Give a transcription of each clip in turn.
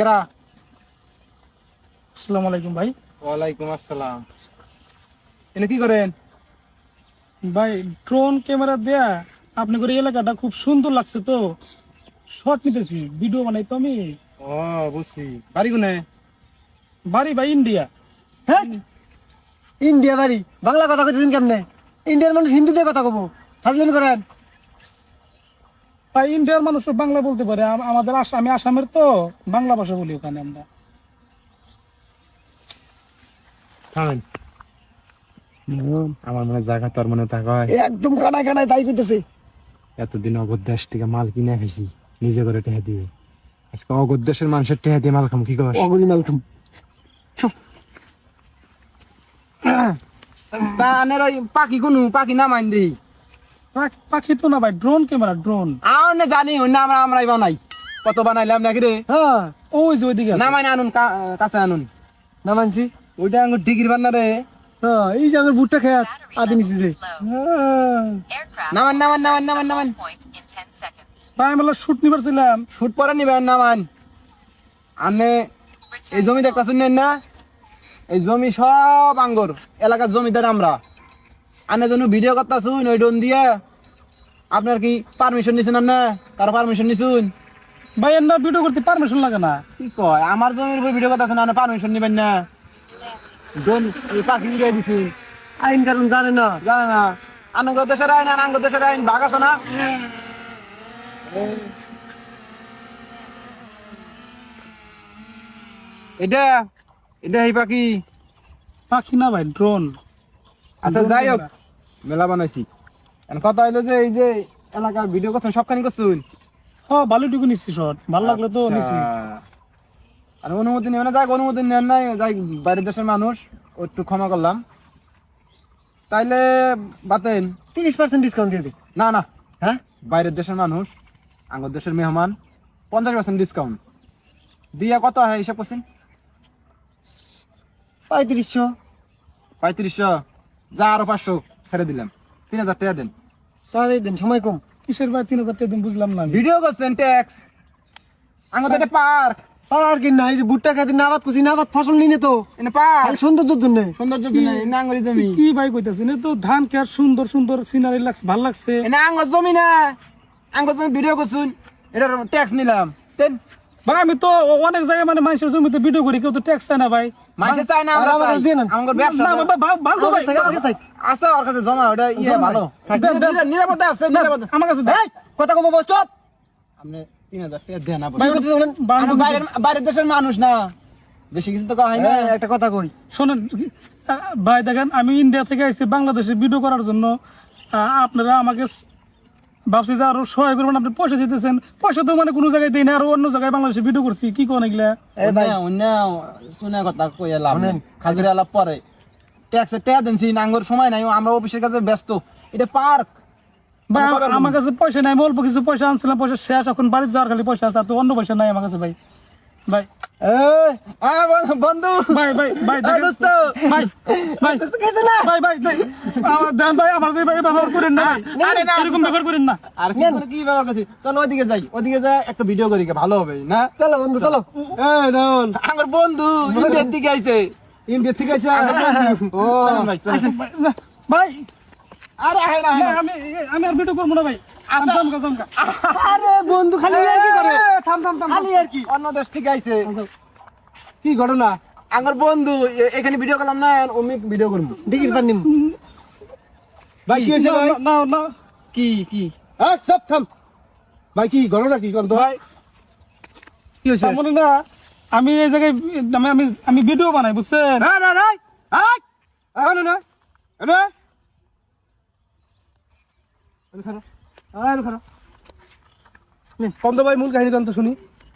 কেরা? আসসালামু আলাইকুম ভাই। ওয়ালাইকুম আসসালাম। এনে কি করেন? ভাই ড্রোন ক্যামেরা দেয়া আপনাদের এই এলাকাটা খুব সুন্দর লাগছে তো শর্ট নিতেছি, ভিডিও বানাই তো আমি। ও বুঝছি। বাড়ি কোনে? বাড়ি ভাই ইন্ডিয়া। হ্যাঁ ইন্ডিয়া বাড়ি বাংলা কথা কইতেছেন কেমনে? ইন্ডিয়ার মানুষ হিন্দিতে কথা কব, হাজলেন করেন। ভাই ইন্ডিয়ার মানুষ বাংলা বলতে পারে, আমাদের আমি আসামের তো বাংলা ভাষা বলি ওখানে আমরা। থামেন। আমার মনে জায়গা তোর মনে থাকা হয়। একদম কাটায় কাটায় তাই কইতেছে। এতদিন অগর দেশ থেকে মাল কিনে খাইছি নিজে করে টেহা দিয়ে, আজকে অগর দেশের মানুষের টেহা দিয়ে মাল খাম। কি কর? অগরি মালকম তা আনের ওই পাখি কোনু পাখি নামাইন দেই। পাখি তো না ভাই, ড্রোন ক্যামেরা, ড্রোন। আনে জানি অন্য আমরাই বানাই। কত বানাইলাম নাকি রে? হ্যাঁ ওই যে ওইদিকে আছে। নামাইন আনুন, কাছে আনুন। না মানছি। ওইটা আঙ্গুর ডিগির বান্না রে। হ্যাঁ এই যে আমার বুটটা খেয়ে আদি নিছি যে। নামান নামান নামান নামান নামান। ভাই আমি শুট নিবার ছিলাম। শুট পরে নিবেন নামান। আনে এই জমি দেখতেছেন না? এই জমি সব আঙ্গুর এলাকার জমিদার আমরা। আনে জন্য ভিডিও করতেছুন ওই ডোন দিয়ে। আপনার কি পারমিশন নিছেন না? কারো পারমিশন নিছুন? ভাই এর না ভিডিও করতে পারমিশন লাগে না। কি কয়? আমার জমির উপর ভিডিও করতেছেন না, পারমিশন নিবেন না? ডোন এই পাখি উড়িয়ে দিছুন। আইন কারণ জানে না। জানে না? আনন্দ দেশের আইন আর আঙ্গ দেশের আইন ভাগ আছে না? এটা এটা এই পাখি। পাখি না ভাই, ড্রোন। আচ্ছা যাই হোক, মেলা বানাইছি। এখন কথা হইলো যে এই যে এলাকার ভিডিও করছেন সবখানি করছুন? ও ভালোটুকু নিচ্ছি শর্ট, ভালো লাগলো তো নিচ্ছি। আর অনুমতি নেবেন না? যাই অনুমতি নেন নাই, যাই বাইরের দেশের মানুষ, ও একটু ক্ষমা করলাম। তাইলে বাতেন 30% ডিসকাউন্ট দিয়ে দে। না না, হ্যাঁ বাইরের দেশের মানুষ, আঙ্গর দেশের মেহমান, 50% ডিসকাউন্ট দিয়া কত হয় হিসাব করছেন? 3500। 3500 যা, আরো 500 ছেড়ে দিলাম, 3000 টাকা দেন। তাহলে দেন, সময় কম। কিসের ভাই 3000 টাকা দিন বুঝলাম না আমি। ভিডিও করছেন ট্যাক্স, আঙ্গর এটা পার্ক, আর কি না, এই যে বুটটা খেতে না আবাদ করছি, না আবাদ ফসল নিনে তো এটা পার্ক খালি সৌন্দর্যের জন্য। সৌন্দর্য দিনে এটা আঙ্গরি জমি। কি ভাই কইতাছেন? এ তো ধান খেয়ার সুন্দর সুন্দর সিনারি লাগছে, ভাল লাগছে। এটা আঙ্গর জমি না, আঙ্গর জমি ভিডিও করছুন, এটার ট্যাক্স নিলাম দেন। ভাই আমি তো অনেক জায়গায় মানে মানুষের জমিতে ভিডিও করি, কেউ তো ট্যাক্স চায় না ভাই। মানুষে চায় না, আমরা আর আমার চাই। কাছে দিয়ে নেন। আঙ্গর ব্যবসা না বাবা, ভালো ভাই। আমার কাছে থাক। আছে, ওর কাছে জমা, ওটা ইয়ে ভালো দেন, দেন। নিরাপদে আছে, নিরাপদে। আমার কাছে দেন। এই, কথা কব বল, চুপ। আপনি 3000 টাকা দেন আবার। ভাই করতে বলেন। আমরা বাইরের দেশের মানুষ না, বেশি কিছু তো হয় না। একটা কথা কই, শোনেন ভাই, দেখেন আমি ইন্ডিয়া থেকে আইছি বাংলাদেশে ভিডিও করার জন্য। আপনারা আমাকে ভাবছি যে আরো সহায় করবেন, আপনি পয়সা দিতেছেন। পয়সা তো মানে কোনো জায়গায় দিই না, আরো অন্য জায়গায় বাংলাদেশে ভিডিও করছি। কি কোন এগুলা? এই ভাই, অন্য শুনে কথা কই এলাম, খাজুরি আলাপ পরে ট্যাক্সে টাকা দেনছি, নাঙ্গর সময় নাই, আমরা অফিসের কাছে ব্যস্ত। এটা পার্ক ভাই আমার কাছে পয়সা নাই, আমি অল্প কিছু পয়সা আনছিলাম, পয়সা শেষ, এখন বাড়িতে যাওয়ার খালি পয়সা আছে, আর তো অন্য পয়সা নাই আমার কাছে ভাই। ভাই বন্ধু, ভাই ভাই ভাই দেখেন, দোস্ত, ভাই ভাই কিছু না। ভাই ভাই ভাই আমার দেন ভাই, আমার যে ভাই ব্যবহার করেন না ভাই। আরে না, এরকম ব্যবহার করেন না। আর কি কি ব্যবহার করছি? চলো ওইদিকে যাই, ওইদিকে যাই একটা ভিডিও করি, ভালো হবে না? চলো বন্ধু, চলো। এই রাহুল, আমার বন্ধু ইন্ডিয়ার দিকে আইছে। ইন্ডিয়া ঠিক আছে। ও ভাই, ভাই আরে আয় না, না, আমি আর ভিডিও করবো না ভাই। জমকা জমকা। আরে বন্ধু খালি আর কি করে? থাম থাম থাম। খালি আর কি? অন্য দেশ থেকে আইছে। কি ঘটনা? আমার বন্ধু এখানে ভিডিও করলাম না, অমিক ভিডিও করবো। ডিগির পার নিম। ভাই কি হয়েছে ভাই? না না কি কি সব থাম। ভাই, কি ঘটনা কি করতো? ভাই কি হয়েছে? তার মানে না, আমি এই জায়গায় আমি আমি ভিডিও বানাই, বুঝছেন? না না না, আয় না না, না কম তো ভাই, মূল কাহিনী তো শুনি।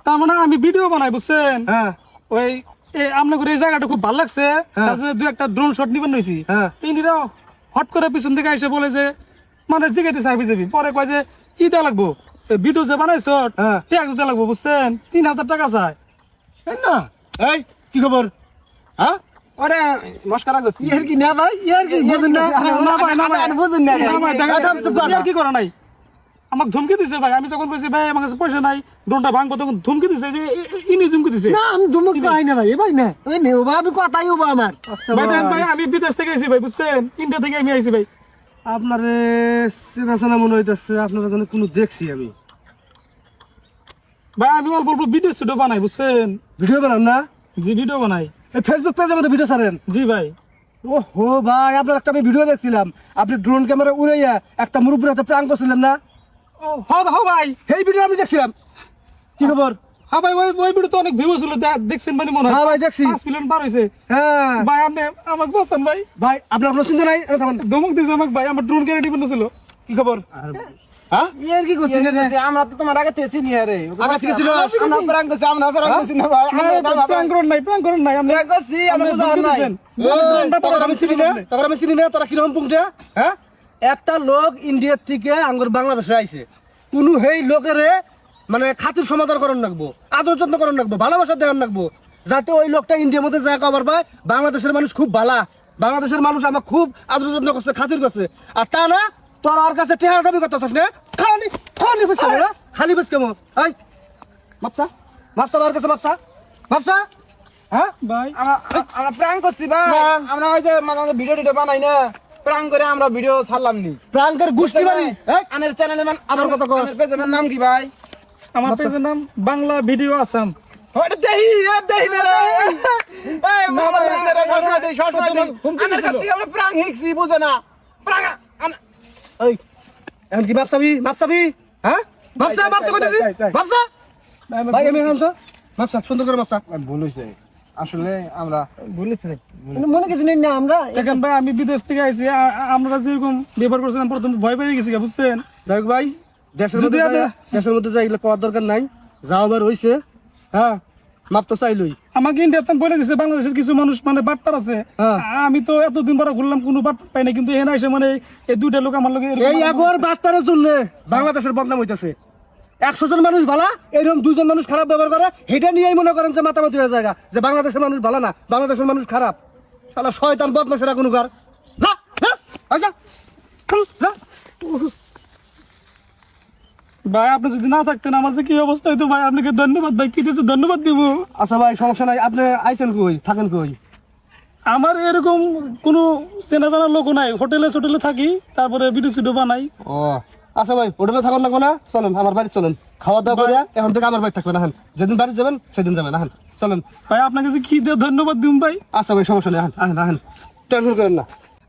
তার মানে আমি ভিডিও বানাই, বুঝছেন? হ্যাঁ ওই আপনার এই জায়গাটা খুব ভালো লাগছে, তার জন্য দু একটা ড্রোন শট নিবেন নইছি। হ্যাঁ। ইন্ডিরা হট করে পিছন থেকে এসে বলে যে মানে জিগাইতে চাইবি যাবি, পরে কয় যে কি দেওয়া লাগবো, ভিডিও যে বানাইছ হ্যাঁ। ট্যাক্স দেওয়া লাগবো, বুঝছেন? 3000 টাকা চায়। না, এই কি খবর? হ্যাঁ, ওরে মস্কারা করছি। ইয়ার কি না ভাই, ইয়ার কি বুঝুন না। না ভাই, না ভাই, বুঝুন না না ভাই, দেখেন, কি করা নাই, আমাকে ধমকি দিছে ভাই। আমি যখন কইছি ভাই আমার কাছে পয়সা নাই, ড্রোনটা ভাঙবো, তখন ধমকি দিছে যে ইনি ধমকি দিছে। না আমি ধমক পাই না ভাই, ভাই না ওই নে ওবা আমি কথাই ওবা আমার। আচ্ছা ভাই দেখেন ভাই, আমি বিদেশ থেকে আইছি ভাই, বুঝছেন, ইন্ডিয়া থেকে আমি আইছি ভাই। আপনারে চেনা চেনা মনে হইতেছে, আপনারা যেন কোনো দেখছি আমি। ভাই আমি অল্প অল্প ভিডিও সিডিও বানাই, বুঝছেন। ভিডিও বানান না? জি ভিডিও বানাই। এই ফেসবুক পেজের মধ্যে ভিডিও ছাড়েন? জি ভাই। ও হো ভাই, আপনার একটা আমি ভিডিও দেখছিলাম, আপনি ড্রোন ক্যামেরা উড়াইয়া একটা মুরব্বীর হাতে প্রাঙ্ক করছিলেন না? ও হ ভাই। এই ভিডিও আমি দেখছিলাম। কি খবর? হ্যাঁ ভাই, ওই ভিডিও তো অনেক ভিউ ছিল, দেখছেন মানে মনে হয়। হ্যাঁ ভাই দেখছি। 5 মিলিয়ন পার হইছে। হ্যাঁ ভাই আপনি আমাকে বলছেন ভাই। ভাই আপনার কোনো চিন্তা নাই? ধমক দিছে আমাকে ভাই, আমার ড্রোন ক্যামেরা টিপন ছিল। কি খবর? হ্যাঁ এর কি করছিস রে? আমরা তো তোমার আগে তেছি নি রে আগে থেকে ছিল? আমরা প্রাঙ্ক করছি, আমরা প্রাঙ্ক করছি না ভাই, আমরা প্র্যাঙ্ক করেন নাই, আপনি প্রাঙ্ক করছি, আমরা বুঝা ধমকি নাই। দিছেন। তারা আমি চিনি না, তারা আমি চিনি না, তারা কিরকম পুংটা? হ্যাঁ, একটা লোক ইন্ডিয়ার থেকে আঙ্গুর বাংলাদেশে আইছে, কোনো সেই লোকেরে মানে খাতির সমাধান করার রাখবো, আদর যত্ন করার রাখবো, ভালোবাসা দেওয়ার রাখবো, যাতে ওই লোকটা ইন্ডিয়ার মধ্যে যায় কবার পায় বাংলাদেশের মানুষ খুব ভালা, বাংলাদেশের মানুষ আমার খুব আদর যত্ন করছে, খাতির করছে। আর তা না তোর আর কাছে টেহা দাবি করতেছিস না, খালি খালি বুঝ কেমন, খালি বুঝ কেমন? এই মাপসা মাপসা আর কাছে মাপসা মাপসা। হ্যাঁ ভাই আমরা প্রাঙ্ক করছি ভাই, আমরা ওই যে মাঝে মাঝে ভিডিও টিডিও বানাই না, প্রাঙ্ক করে আমরা ভিডিও ছাড়লাম নি। প্রাঙ্কের গোষ্ঠী বাড়ি। এই আনের চ্যানেলে আমার কথা কও। আনের পেজের নাম কি ভাই? আমার পেজের নাম বাংলা ভিডিও আসাম। ওটা দেহি দেহি না রে, এই মামা দেহি না রে, সবসময় দেই, সবসময় দেই। আনের কাছ থেকে আমরা প্রাঙ্ক শিখছি, বুঝে না প্রাঙ্ক। এই এখন কি মাপসাবি মাপসাবি? হ্যাঁ মাপসা মাপসা কইতেছি মাপসা। ভাই আমি হামসা মাপসা, সুন্দর করে মাপসা। ভুল হইছে আসলে, আমরা বলিস রে মনে কিছু নেই না আমরা। দেখেন ভাই, আমি বিদেশ থেকে আইছি, আমরা যেরকম ব্যবহার করছিলাম প্রথম ভয় পেয়ে গেছি, বুঝছেন। যাই হোক ভাই, দেশের যদি মধ্যে আপনি- দেশের মধ্যে যাই এগুলো করার দরকার নাই, যাও বার হইছে। হ্যাঁ মাপ তো চাইলই। আমাকে ইন্ডিয়াতে বলে দিছে বাংলাদেশের কিছু মানুষ মানে বাটপার আছে। হ্যাঁ। আমি তো এতদিন পরে ঘুরলাম, কোনো বাটপার পাই না, কিন্তু এখানে এসে মানে এই দুইটা লোক আমার লগে এই আগর বার্তার জন্য বাংলাদেশের বদনাম হইতেছে। 100 জন মানুষ ভালা, এরকম 2 জন মানুষ খারাপ ব্যবহার করে, সেটা নিয়েই মনে করেন যে মাতামাতি হয়ে যায় যে বাংলাদেশের মানুষ ভালো না, বাংলাদেশের মানুষ খারাপ। শালা শয়তান বদমাশেরা কোনো কার। যা যা আই যা যা। ভাই আপনি যদি না থাকতেন আমার যে কি অবস্থা হইতো ভাই। আপনাকে ধন্যবাদ ভাই, কি দিয়েছে ধন্যবাদ দিব। আচ্ছা ভাই সমস্যা নাই, আপনি আইছেন কই, থাকেন কই? আমার এরকম কোনো চেনা জানা লোক নাই, হোটেলে সোটেলে থাকি, তারপরে ভিডিও সিডিও বানাই। ও আচ্ছা ভাই, হোটেলে থাকুন না কোনা, চলেন আমার বাড়ি চলেন, খাওয়া দাওয়া করে এখন থেকে আমার বাড়ি থাকবেন। হ্যাঁ যেদিন বাড়ি যাবেন সেদিন যাবেন। হ্যাঁ চলেন। ভাই আপনাকে যে কি দিয়ে ধন্যবাদ দিব ভাই। আচ্ছা ভাই সমস্যা নেই, হ্যাঁ টেনশন করেন না।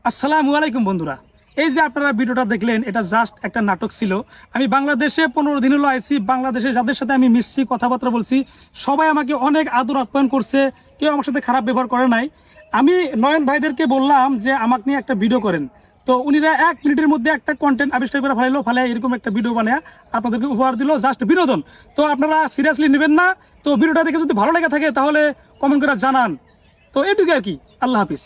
আসসালামু আলাইকুম বন্ধুরা, এই যে আপনারা ভিডিওটা দেখলেন, এটা জাস্ট একটা নাটক ছিল। আমি বাংলাদেশে 15 দিন হলো আইছি, বাংলাদেশে যাদের সাথে আমি মিশছি, কথাবার্তা বলছি, সবাই আমাকে অনেক আদর আপ্যায়ন করছে, কেউ আমার সাথে খারাপ ব্যবহার করে নাই। আমি নয়ন ভাইদেরকে বললাম যে আমাকে নিয়ে একটা ভিডিও করেন, তো উনিরা 1 মিনিটের মধ্যে একটা কন্টেন্ট আবিষ্কার করে ফেলে এরকম একটা ভিডিও বানায় আপনাদেরকে উপহার দিল, জাস্ট বিনোদন। তো আপনারা সিরিয়াসলি নেবেন না। তো ভিডিওটা দেখে যদি ভালো লেগে থাকে তাহলে কমেন্ট করে জানান। তো এটুকু আর কি, আল্লাহ হাফিজ।